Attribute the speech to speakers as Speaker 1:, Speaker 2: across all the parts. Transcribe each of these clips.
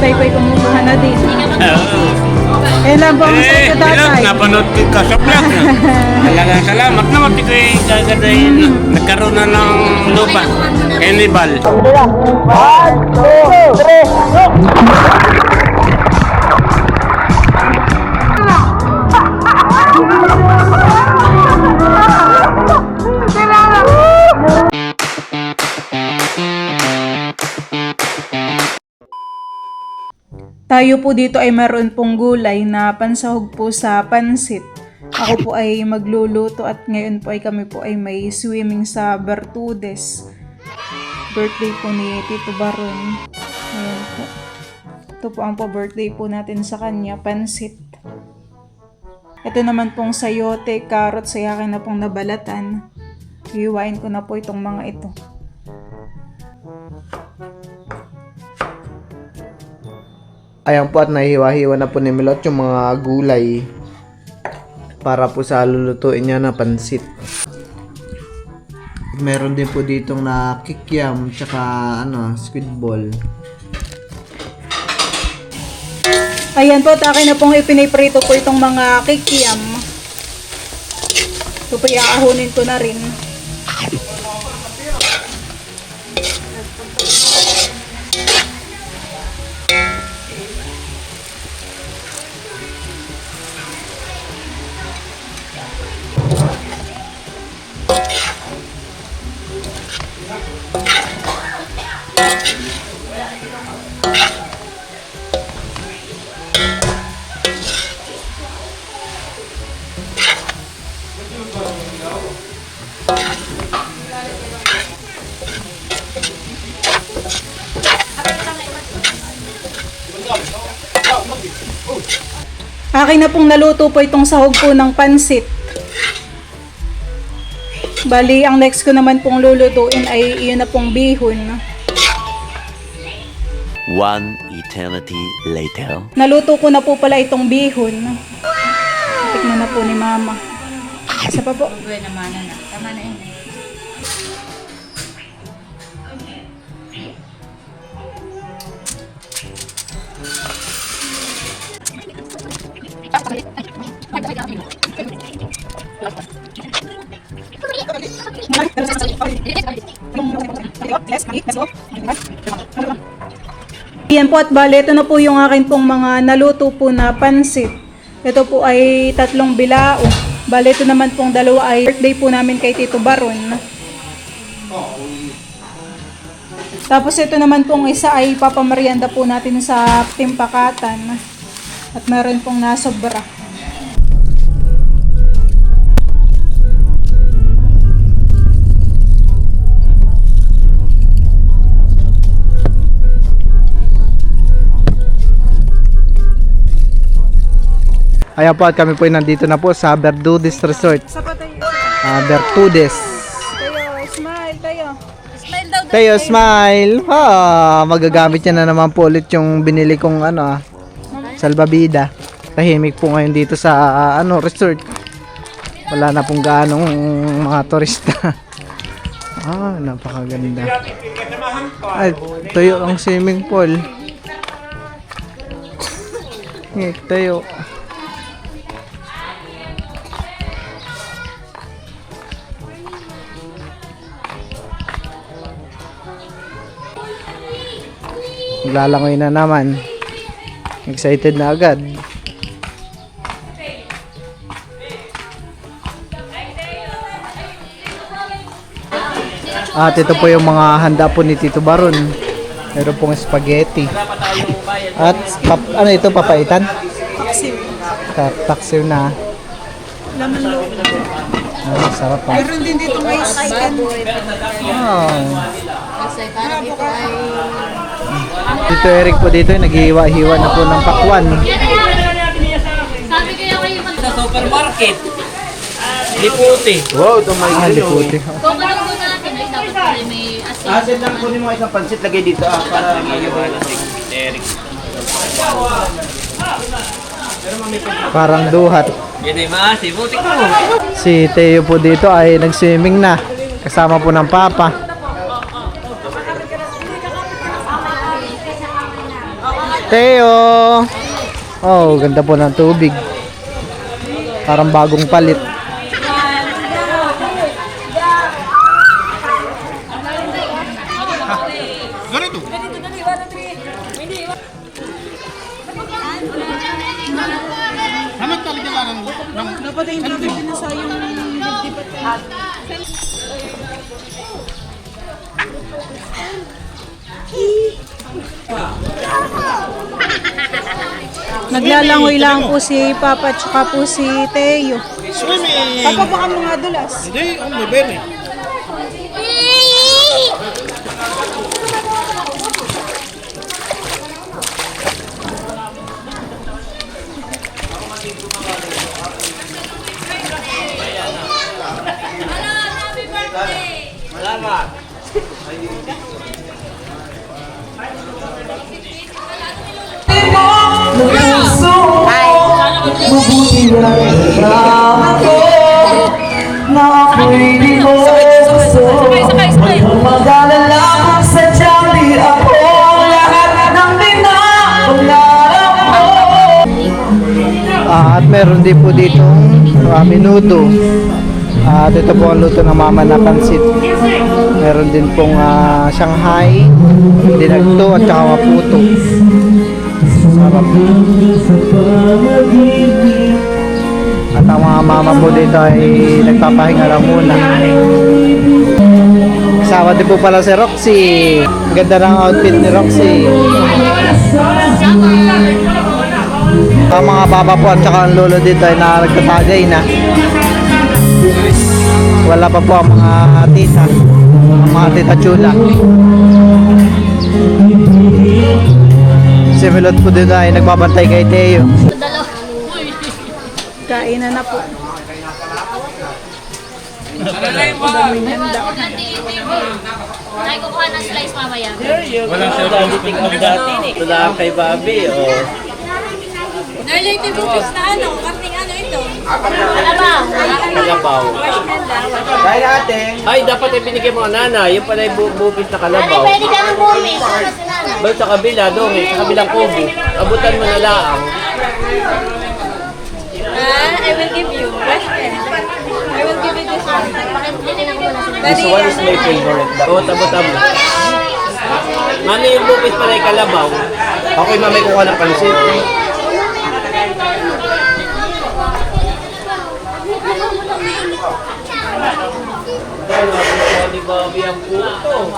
Speaker 1: tatay po'y kumukuha na din. Eh lang po ang sa ito tatay.
Speaker 2: Napanood ka sa vlog. Talaga salamat naman ito yung gagadahin. Nagkaroon na ng lupa. Carnival.
Speaker 1: Tayo po dito ay meron pong gulay na pansahog po sa pansit. Ako po ay magluluto at ngayon po ay kami po ay may swimming sa Bertudes. Birthday po ni Tito Baron. Ayan po. Ito po ang pa-birthday po natin sa kanya, pansit. Ito naman pong sayote, carrot, sa akin na pong nabalatan. Hiwain ko na po itong mga ito.
Speaker 3: Ayan po at nahihiwa-hiwa na po ni Milot yung mga gulay para po sa lulutuin niya na pansit. Meron din po ditong na kikiam tsaka squid ball.
Speaker 1: Ayan po, at akin na pong ipiniprito po itong mga kikiam. Ito po iaahunin ko na rin. Akin na pong naluto po itong sahog po ng pansit. Bali, ang next ko naman pong lulutuin ay iyon na pong bihon.
Speaker 4: One eternity later.
Speaker 1: Naluto ko na po pala itong bihon. Tikman na po ni Mama. Isa pa po.
Speaker 5: Tama na yun.
Speaker 1: Yan po, at bale, ito na po yung akin pong mga naluto po na pansit. Ito po ay 3 bilao. Bale, ito naman pong 2 ay birthday po namin kay Tito Baron. Tapos ito naman pong isa ay papamerienda po natin sa Timpakatan. At meron pong nasobra.
Speaker 3: Ayan po at kami po ay nandito na po sa Bertudes Resort. Bertudes.
Speaker 1: Tayo, smile, tayo.
Speaker 5: Smile daw.
Speaker 3: Tayo, smile! Magagamit niya na naman po ulit yung binili kong salbabida. Tahimik po ngayon dito sa resort. Wala na pong gaanong mga turista. Napakaganda. Ay, tayo ang swimming pool. Tayo. Maglalangoy na naman. Excited na agad. At ito po yung mga handa po ni Tito Baron. Meron pong spaghetti. At ano ito, papaitan?
Speaker 1: Paksiw.
Speaker 3: Taksiw na.
Speaker 1: Laman loob.
Speaker 3: Sarap pa.
Speaker 1: Meron din dito may chicken.
Speaker 5: Parang ito ay...
Speaker 3: Tito Eric po dito, naghihiwa-hiwa na po ng pakwan.
Speaker 5: Sabi kayo kayo
Speaker 2: Sa supermarket. Liputi.
Speaker 3: Wow, ito may liputi.
Speaker 5: kung anong gusto natin ay dapat pala may asin.
Speaker 6: Asin lang kunin mo isang pansit, lagay dito para
Speaker 2: Eric.
Speaker 3: Parang duhat.
Speaker 2: Yan ay maasi. Butik mo.
Speaker 3: Si Teo po dito ay nag-swimming na. Kasama po ng papa. Teo! Oh, ganda po ng tubig. Parang bagong palit.
Speaker 1: Dapat ay hindi pinasayang Naglalangoy lang po si Papa at saka po si Teo.
Speaker 6: Swimming!
Speaker 1: Papa, baka mga dulas.
Speaker 6: Hindi, may bere.
Speaker 3: At meron din po ditong minuto. At ito po ang luto ng mama na pansit. Meron din pong Shanghai, dinagto at saka maputo. Sarap. At ang mga mama po dito ay nagpapahinga lang muna. Kasama din po pala si Roxy. Ganda ng outfit ni Roxy. Ang mga baba po at saka ang lolo dito ay nagtatagay na. Wala pa po ang mga tita. Ang mga tita chula. Si Milot po dito ay nagbabantay kay Teo.
Speaker 1: Kainan na po.
Speaker 5: Ay, kukuha ng slice mamaya.
Speaker 6: Wala kay Bobby, oh.
Speaker 5: Narlate bukis na ano, karting ano ito. Kalabaw.
Speaker 6: Kalabaw. Kaya natin. Ay, dapat ay binigay mo ang nana. Yung pala yung bupis na
Speaker 5: Ay,
Speaker 6: kalabaw.
Speaker 5: pwede ka ng bumis. Ano si Nana?
Speaker 6: Doon sa kabila, doon sa kabilang kubo. Abutan mo na lang.
Speaker 5: I will give you. I will give you this one. Pakitinan ko na sila.
Speaker 6: This one is my favorite. Abot-abot. Mami, yung bupis pala yung kalabaw. Ako'y mamay kuha ng pansit. Ni Bobby ang puto.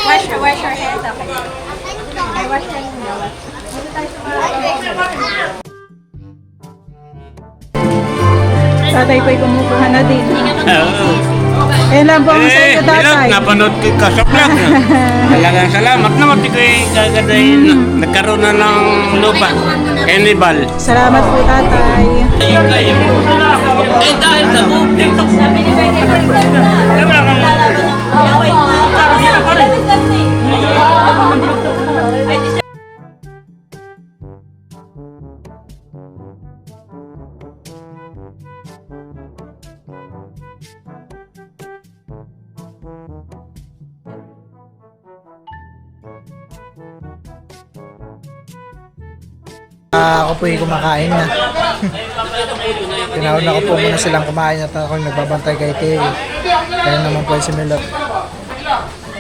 Speaker 5: Wash your hands, okay? I wash your hands.
Speaker 1: Tatay po'y kumukuha na din. Ayan lang po ang sa iyo, tatay.
Speaker 2: Napanood ko ka sa vlog. Talagang salamat naman. Di ko gagadahin. Nagkaroon na ng lupa. Carnival.
Speaker 1: Salamat po, tatay.
Speaker 2: Eh dahil sa bukid.
Speaker 3: Ako po yung kumakain na. Tinawag na ko po muna silang kumain at ako yung nagbabantay kay Teo. Kaya naman po yung si Milot.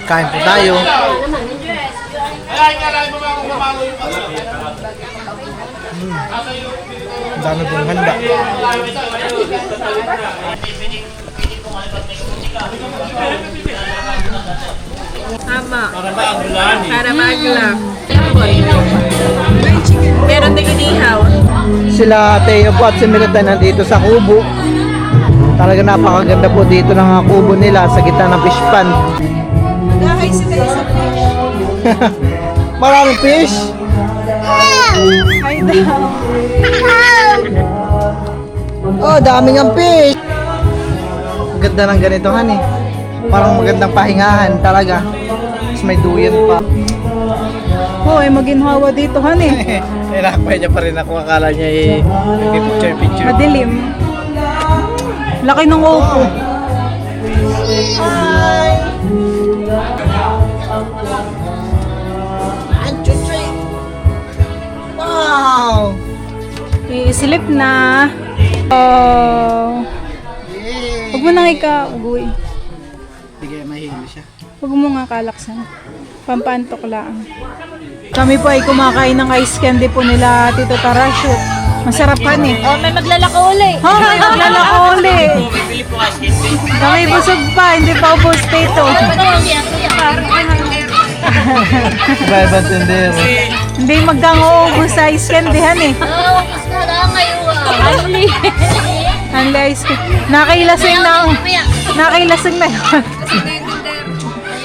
Speaker 3: Kain po tayo. Ang dami pong handa.
Speaker 5: Meron din inihaw.
Speaker 3: Sila Teo po at si Milot ay nandito sa kubo. Talaga napakaganda po dito ng kubo nila sa gitna ng fish pond.
Speaker 1: Nakahay sila sa fish.
Speaker 3: Maraming fish.
Speaker 1: Ay daw.
Speaker 3: Oh, daming ang fish. Ganda ng ganitohan eh. Parang magandang pahingahan talaga. Tapos may duyan pa.
Speaker 1: Oh, ay maginhawa dito, honey.
Speaker 3: Nakapay niya pa rin ako. Akala niya eh, nag-picture.
Speaker 1: Madilim. Laki ng upo. Philip na. Oh. Huwag mo nang ika-ugoy.
Speaker 3: Sige, mahilo siya.
Speaker 1: Huwag mo nga kalaksan. Pampantok lang. Kami po ay kumakain ng ice candy po nila Tito Tarasyo. Masarap ka eh.
Speaker 5: Oh, may maglalako uli.
Speaker 1: Ha? May maglalako uli. Kami busog pa, hindi pa ubos Tito.
Speaker 3: Ibang tindero.
Speaker 1: Hindi magkang-uubos sa ice candyhan eh.
Speaker 5: Oo, mas na ngayon. Anli.
Speaker 1: Ang ice candy. Nakailasing na yun.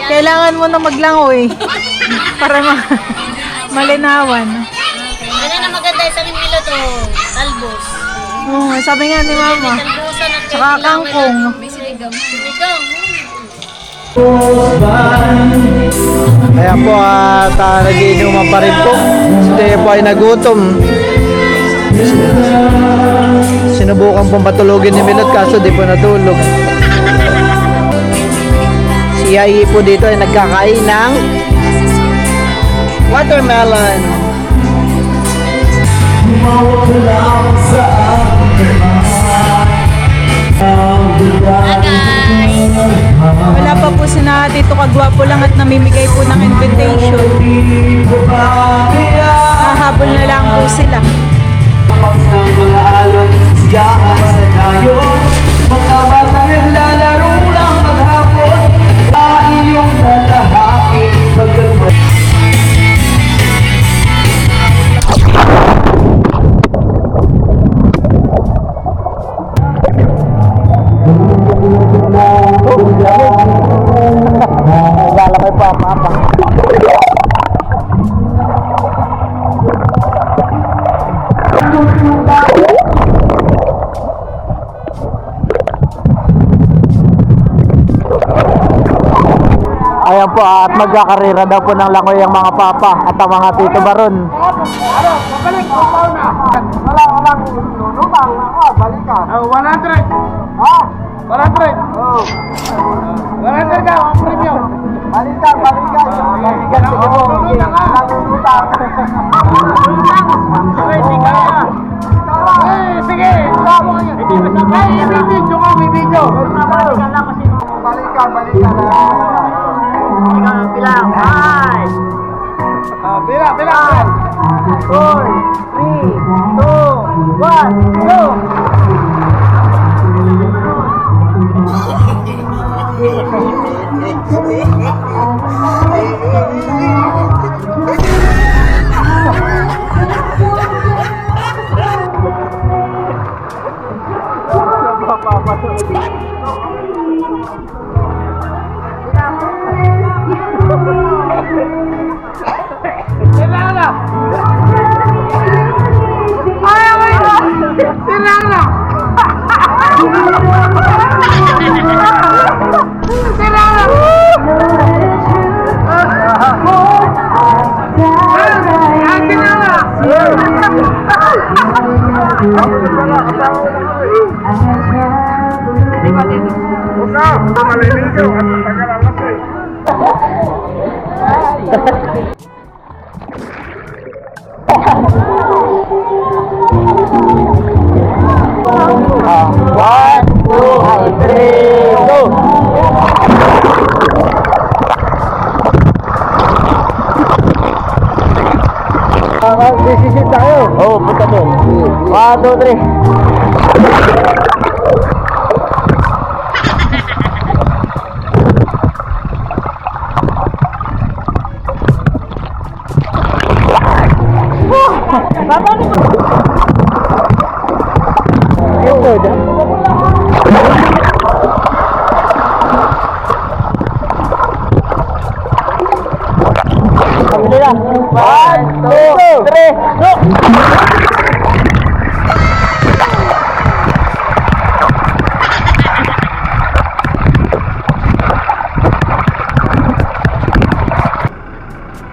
Speaker 1: Kailangan mo na maglangoy para malinawan.
Speaker 5: Ano na maganda sa Milo to? Talbos.
Speaker 1: Oo, sabi nga ni Mama.
Speaker 5: Talbosan at
Speaker 1: Tsaka kangkong.
Speaker 5: may sinigang. Sinigang.
Speaker 3: Kaya po at nagiinuman pa rin po. Hindi po ay nagutom. Sinubukan pong patulogin ni Milot kaso di po natulog. Si Ai po dito ay nagkakain ng watermelon.
Speaker 1: Wala pa po si na Tito Kagwapo lang at namimigay po ng invitation. Hahabol na lang po sila.
Speaker 3: Lalakay pa, papa. Ayan po at magkakarera daw po ng langoy ang mga papa at ang mga tito baron. Walang lubang ako, balikan. 100. Ha? 100. Oh. 100 ka, ang premium. Balikan. Balikan, sige po. Nangungutang. Sige. May video. Balikan. Bilang. Ay. Bilang. 4, 3, 2, 1, go! Sisisid tayo. Oo, punta doon. 1, 2, 3. One, two, three, go!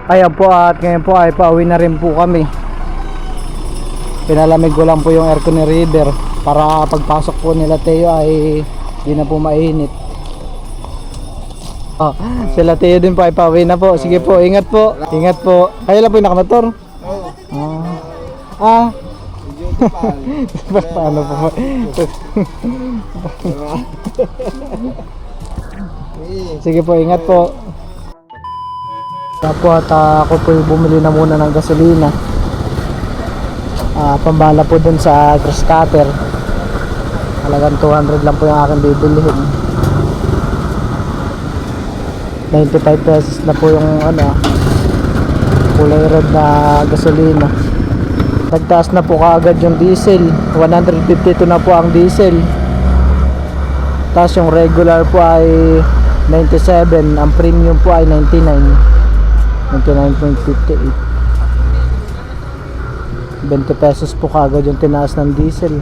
Speaker 3: Ayan po at ngayon po ay pauwi na rin po kami. Pinalamig ko lang po yung aircon ni Reader para pagpasok po nila Teo ay hindi na po mainit. Oh, sila Teo din po ay pauwi na po. Sige po, ingat po. Ingat po. Kayo lang po yung nakamotor? Oo. Paano po? Sige po, ingat po. Kaya po at ako po bumili na muna ng gasolina. Pambala po dun sa grass cutter. Halagang 200 lang po yung aking bibilihin. 95 pesos na po yung kulay red na gasolina. Nagtaas na po kaagad yung diesel. 152 na po ang diesel. Tapos yung regular po ay 97. Ang premium po ay 99. 99.58. 20 pesos po kaagad yung tinaas ng diesel.